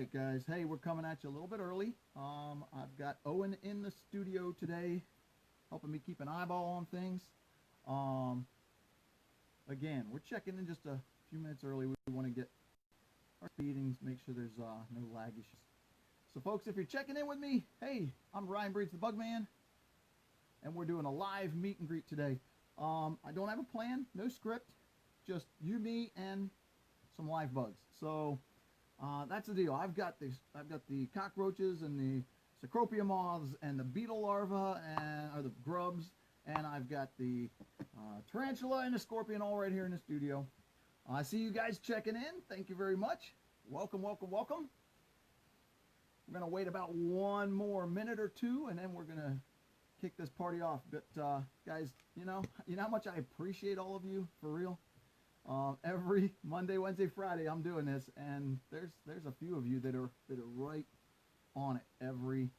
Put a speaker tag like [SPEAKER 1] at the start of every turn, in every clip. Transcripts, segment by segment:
[SPEAKER 1] right, guys. Hey, we're coming at you a little bit early. I've got Owen in the studio today, helping me keep an eyeball on things. Um, Again, we're checking in just a few minutes early. We want to get our feedings, make sure there's no lag issues. So, folks, if you're checking in with me, hey, I'm Ryan Breeds, the BugMan, and we're doing a live meet and greet today. I don't have a plan, no script, just you, me, and some live bugs. So that's the deal. I've got the cockroaches and the secropia moths and the beetle larvae or the grubs, and I've got the tarantula and the scorpion all right here in the studio. I see you guys checking in. Thank you very much. Welcome, welcome, welcome. We're gonna wait about one more minute or two, and then we're gonna kick this party off. But guys, you know how much I appreciate all of you, for real. Every Monday, Wednesday, Friday, I'm doing this, and there's a few of you that are right on it every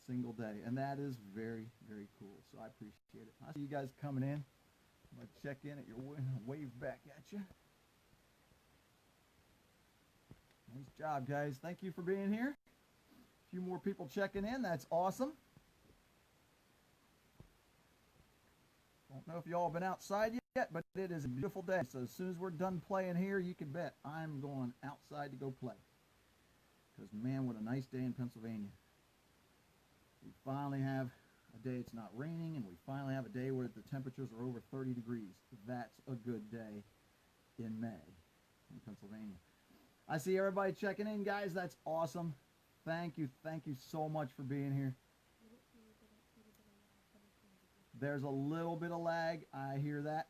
[SPEAKER 1] single day, and that is very, very cool. So I appreciate it. I see you guys coming in. I'm gonna check in at your wave back at you. Nice job, guys. Thank you for being here. A few more people checking in. That's awesome. Don't know if y'all been outside yet, but it is a beautiful day. So as soon as we're done playing here, you can bet I'm going outside to go play. Because, man, what a nice day in Pennsylvania. We finally have a day it's not raining, and we finally have a day where the temperatures are over 30 degrees. That's a good day in May in Pennsylvania. I see everybody checking in, guys. That's awesome. Thank you so much for being here. There's a little bit of lag. I hear that.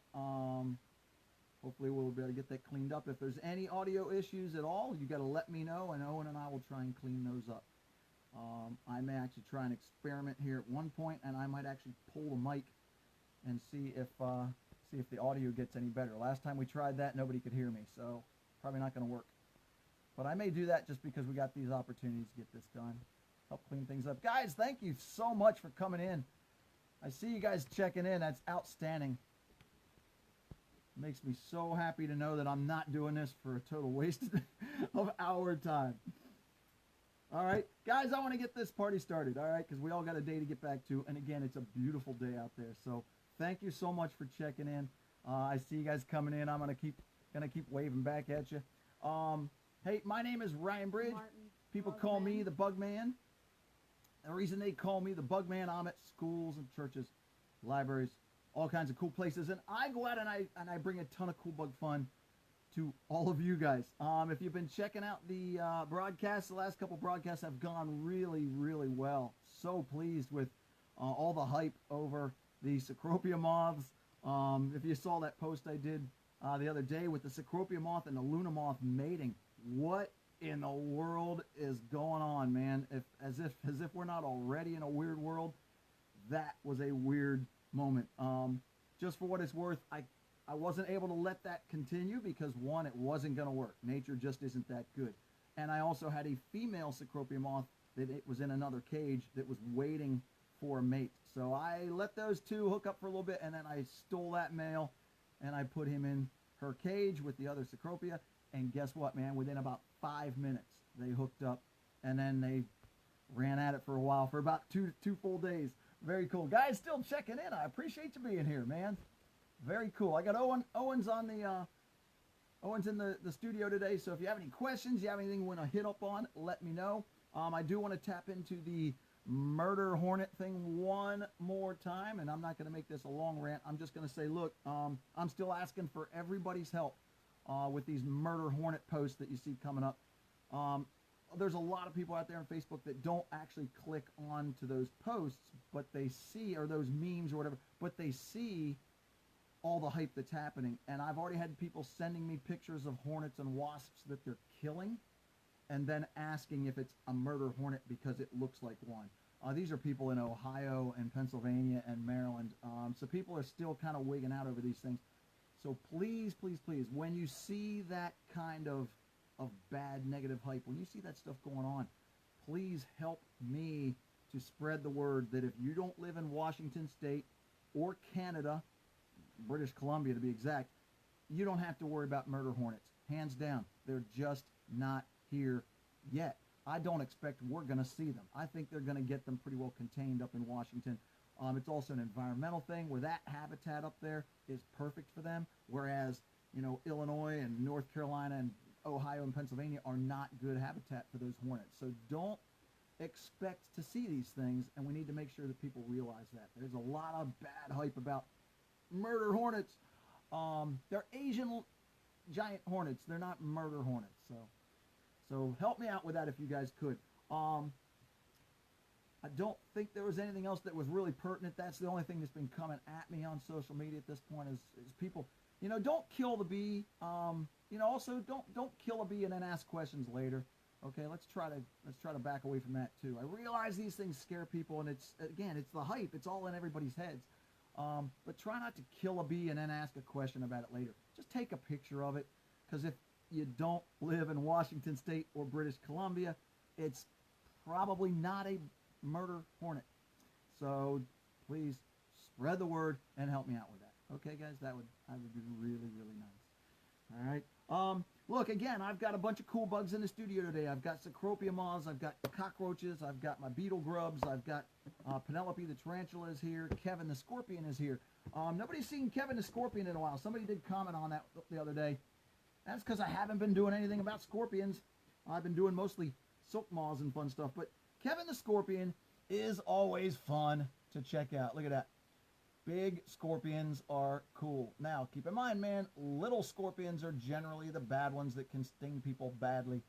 [SPEAKER 1] Hopefully we'll be able to get that cleaned up. If there's any audio issues at all, you got to let me know, and Owen and I will try and clean those up. I may actually try and experiment here at one point, and I might actually pull the mic and see if the audio gets any better. Last time we tried that, nobody could hear me, so probably not going to work. But I may do that just because we got these opportunities to get this done. Help clean things up. Guys, thank you so much for coming in. I see you guys checking in. That's outstanding. It makes me so happy to know that I'm not doing this for a total waste of our time. All right, guys, I want to get this party started, all right, because we all got a day to get back to. And, again, it's a beautiful day out there. So thank you so much for checking in. I see you guys coming in. I'm going to keep waving back at you. Hey, my name is Ryan Bridge. People call me the Bugman. The reason they call me the Bugman, I'm at schools and churches, libraries, all kinds of cool places, and I go out and I bring a ton of cool bug fun to all of you guys. If you've been checking out the broadcasts, the last couple broadcasts have gone really, really well. So pleased with all the hype over the secropia moths. If you saw that post I did the other day with the secropia moth and the luna moth mating, what in the world is going on, man? As if we're not already in a weird world. That was a weird moment. Just for what it's worth, I wasn't able to let that continue because, one, it wasn't going to work. Nature just isn't that good. And I also had a female secropia moth that it was in another cage that was waiting for a mate. So I let those two hook up for a little bit, and then I stole that male and I put him in her cage with the other secropia. And guess what, man? Within about 5 minutes, they hooked up, and then they ran at it for a while, for about two full days. Very cool. Guys, still checking in. I appreciate you being here, man. Very cool. I got Owen's on the Owen's in the studio today, so if you have any questions, you have anything you want to hit up on, let me know. I do want to tap into the murder hornet thing one more time, and I'm not going to make this a long rant. I'm just going to say, look, I'm still asking for everybody's help with these murder hornet posts that you see coming up. There's a lot of people out there on Facebook that don't actually click on to those posts, but they see, or those memes or whatever, but they see all the hype that's happening. And I've already had people sending me pictures of hornets and wasps that they're killing, and then asking if it's a murder hornet because it looks like one. These are people in Ohio and Pennsylvania and Maryland. So people are still kind of wigging out over these things. So please, please, please, when you see that kind of bad negative hype, when you see that stuff going on, please help me to spread the word that if you don't live in Washington State or Canada, British Columbia to be exact, you don't have to worry about murder hornets. Hands down, they're just not here yet. I don't expect we're going to see them. I think they're going to get them pretty well contained up in Washington. It's also an environmental thing where that habitat up there is perfect for them, whereas, you know, Illinois and North Carolina and Ohio and Pennsylvania are not good habitat for those hornets. So don't expect to see these things, and we need to make sure that people realize that. There's a lot of bad hype about murder hornets. They're Asian giant hornets. They're not murder hornets. So help me out with that if you guys could. I don't think there was anything else that was really pertinent. That's the only thing that's been coming at me on social media at this point is people, you know, don't kill the bee. You know, also don't kill a bee and then ask questions later. Okay, let's try to back away from that too. I realize these things scare people, and it's the hype. It's all in everybody's heads. But try not to kill a bee and then ask a question about it later. Just take a picture of it, because if you don't live in Washington State or British Columbia, it's probably not a murder hornet. So please spread the word and help me out with that. Okay, guys, that would be really, really nice. All right. Look, again, I've got a bunch of cool bugs in the studio today. I've got Sucropia moths, I've got cockroaches, I've got my beetle grubs, I've got Penelope the tarantula is here, Kevin the scorpion is here. Nobody's seen Kevin the scorpion in a while. Somebody did comment on that the other day. That's because I haven't been doing anything about scorpions. I've been doing mostly silk moths and fun stuff. But Kevin the scorpion is always fun to check out. Look at that. Big scorpions are cool. Now, keep in mind, man, little scorpions are generally the bad ones that can sting people badly.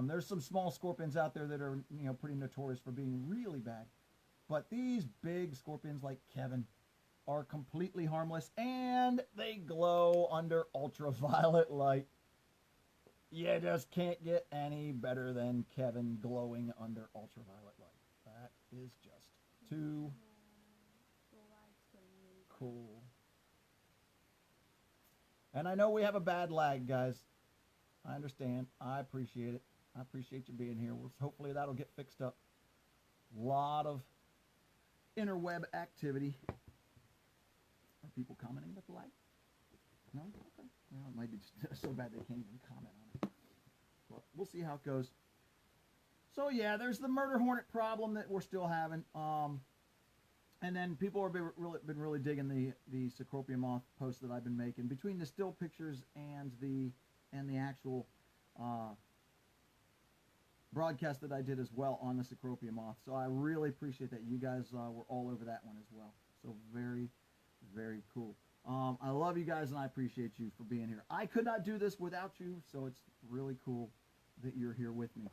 [SPEAKER 1] There's some small scorpions out there that are, you know, pretty notorious for being really bad. But these big scorpions like Kevin are completely harmless, and they glow under ultraviolet light. You just can't get any better than Kevin glowing under ultraviolet light. That is just too cool. And I know we have a bad lag, guys. I understand. I appreciate it. I appreciate you being here. Hopefully that'll get fixed up. A lot of interweb activity. Are people commenting about the lag? No? Okay. Well, it might be just so bad they can't even comment on it. But we'll see how it goes. So yeah, there's the murder hornet problem that we're still having. And then people have been really digging the Sucropia moth posts that I've been making. Between the still pictures and the actual broadcast that I did as well on the Sucropia moth. So I really appreciate that. You guys were all over that one as well. So very, very cool. I love you guys, and I appreciate you for being here. I could not do this without you, so it's really cool that you're here with me.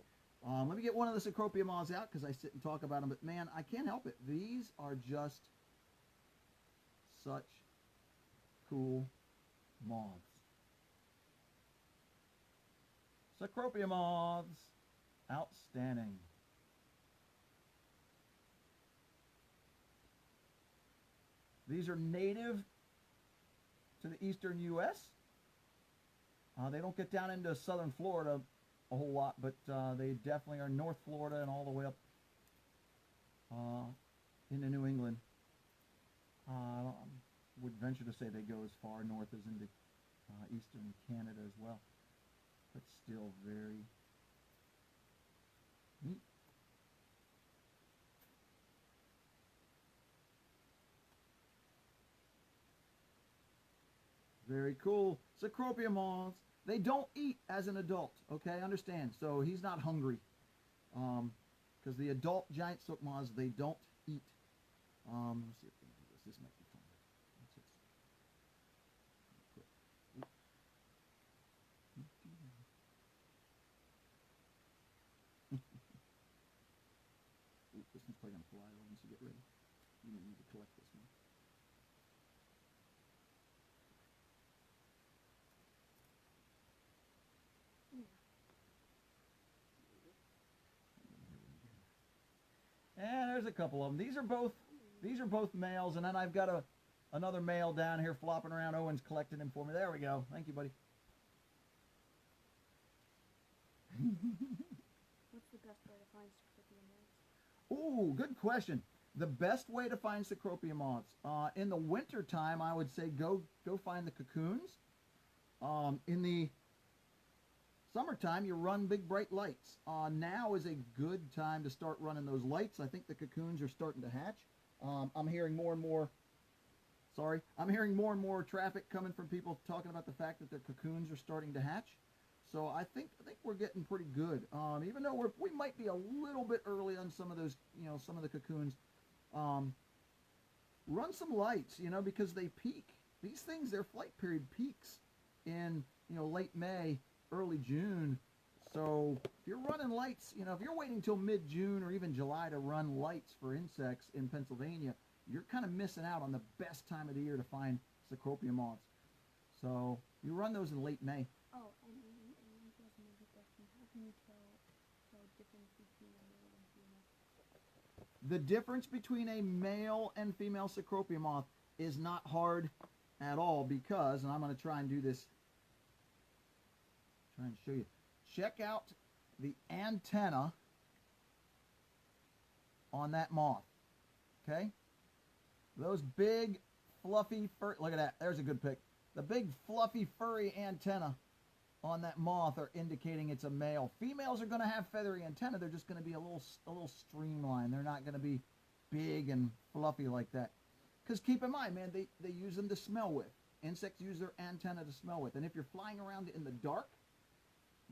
[SPEAKER 1] Let me get one of the Sucropia moths out because I sit and talk about them, but man, I can't help it. These are just such cool moths. Sucropia moths. Outstanding. These are native to the eastern U.S. They don't get down into southern Florida a whole lot, but they definitely are North Florida and all the way up into New England. I would venture to say they go as far north as into eastern Canada as well, but still very neat. Very cool. Secropia moths. They don't eat as an adult, okay? Understand. So he's not hungry. Because the adult giant silk moths, they don't eat. Let's see if we can do this. This might be fun. This one's probably going to fly over once you get ready. You need to collect this one. And there's a couple of them. These are both males, and then I've got another male down here flopping around. Owen's collecting him for me. There we go. Thank you, buddy.
[SPEAKER 2] What's the best way to find Sucropia moths?
[SPEAKER 1] Ooh, good question. The best way to find Sucropia moths in the winter time, I would say go find the cocoons. In the summertime, you run big bright lights. Now is a good time to start running those lights. I think the cocoons are starting to hatch. I'm hearing more and more. Sorry, I'm hearing more and more traffic coming from people talking about the fact that their cocoons are starting to hatch. So I think we're getting pretty good. Even though we might be a little bit early on some of those, some of the cocoons. Run some lights, because they peak. These things, their flight period peaks in, late May, early June. So if you're running lights, if you're waiting till mid-June or even July to run lights for insects in Pennsylvania, you're kind of missing out on the best time of the year to find Sucropia moths. So you run those in late May.
[SPEAKER 2] Oh, and just another question. How can you tell difference between a male and female?
[SPEAKER 1] The difference between a male and female Sucropia moth is not hard at all because, and I'm going to try and do this, try and show you. Check out the antenna on that moth, okay? Those big, fluffy, look at that, there's a good pic. The big, fluffy, furry antenna on that moth are indicating it's a male. Females are going to have feathery antenna. They're just going to be a little streamlined. They're not going to be big and fluffy like that. Because keep in mind, man, they use them to smell with. Insects use their antenna to smell with. And if you're flying around in the dark,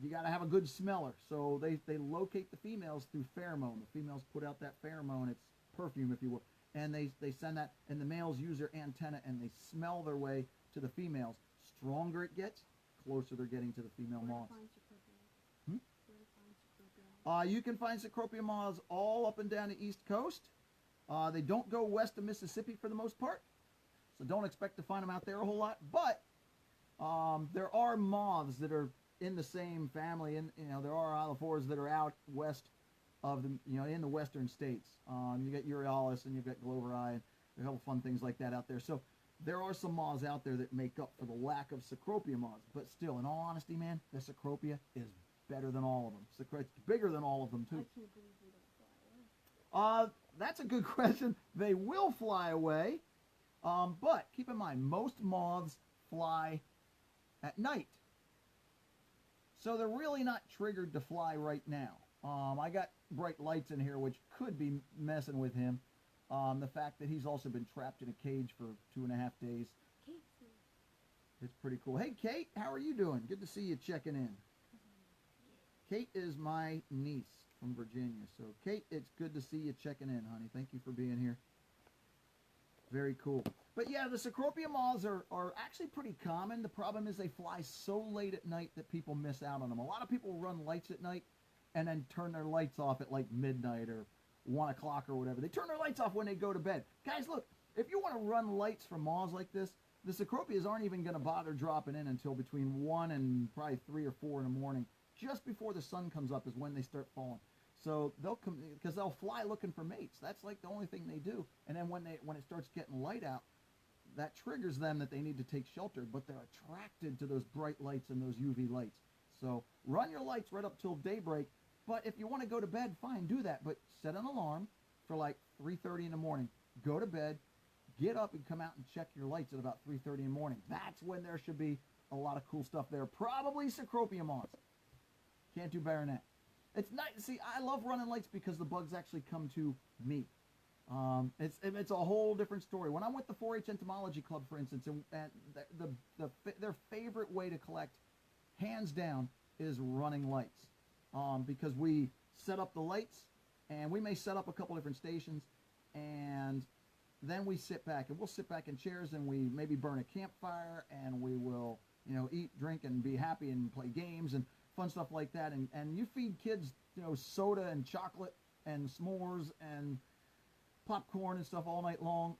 [SPEAKER 1] you got to have a good smeller. So they locate the females through pheromone. The females put out that pheromone. It's perfume, if you will. And they send that, and the males use their antenna, and they smell their way to the females. Stronger it gets, closer they're getting to the female moths. You can find Secropia moths all up and down the East Coast. They don't go west of Mississippi for the most part, so don't expect to find them out there a whole lot. But there are moths that are in the same family, and there are allophores that are out west of the in the western states. You got Euryalus and you've got Gloveri, and there are a couple fun things like that out there. So there are some moths out there that make up for the lack of Sucropia moths. But still, in all honesty, man, the Sucropia is better than all of them. It's bigger than all of them too.
[SPEAKER 2] I can't believe they don't fly away.
[SPEAKER 1] That's a good question. They will fly away, but keep in mind, most moths fly at night. So they're really not triggered to fly right now. I got bright lights in here, which could be messing with him. The fact that he's also been trapped in a cage for 2.5 days.
[SPEAKER 2] Kate's here.
[SPEAKER 1] It's pretty cool. Hey, Kate, how are you doing? Good to see you checking in. Kate is my niece from Virginia. So, Kate, it's good to see you checking in, honey. Thank you for being here. Very cool. But yeah, the Sucropia moths are actually pretty common. The problem is they fly so late at night that people miss out on them. A lot of people run lights at night and then turn their lights off at like midnight or 1 o'clock or whatever. They turn their lights off when they go to bed. Guys, look, if you want to run lights for moths like this, the Sucropias aren't even going to bother dropping in until between 1 and probably 3 or 4 in the morning. Just before the sun comes up is when they start falling. So they'll come, because they'll fly looking for mates. That's like the only thing they do. And then when it starts getting light out, that triggers them that they need to take shelter, but they're attracted to those bright lights and those UV lights. So run your lights right up till daybreak. But if you want to go to bed, fine, do that. But set an alarm for like 3:30 in the morning. Go to bed, get up and come out and check your lights at about 3:30 in the morning. That's when there should be a lot of cool stuff there. Probably Sucropia moths. Can't do better than that. It's nice. See, I love running lights because the bugs actually come to me. It's a whole different story. When I'm with the 4-H Entomology Club, for instance, and their favorite way to collect, hands down, is running lights. Because we set up the lights, and we may set up a couple different stations, and then we sit back, and we'll sit back in chairs, and we maybe burn a campfire, and we will, eat, drink, and be happy, and play games, and fun stuff like that. And you feed kids, soda and chocolate and s'mores and popcorn and stuff all night long,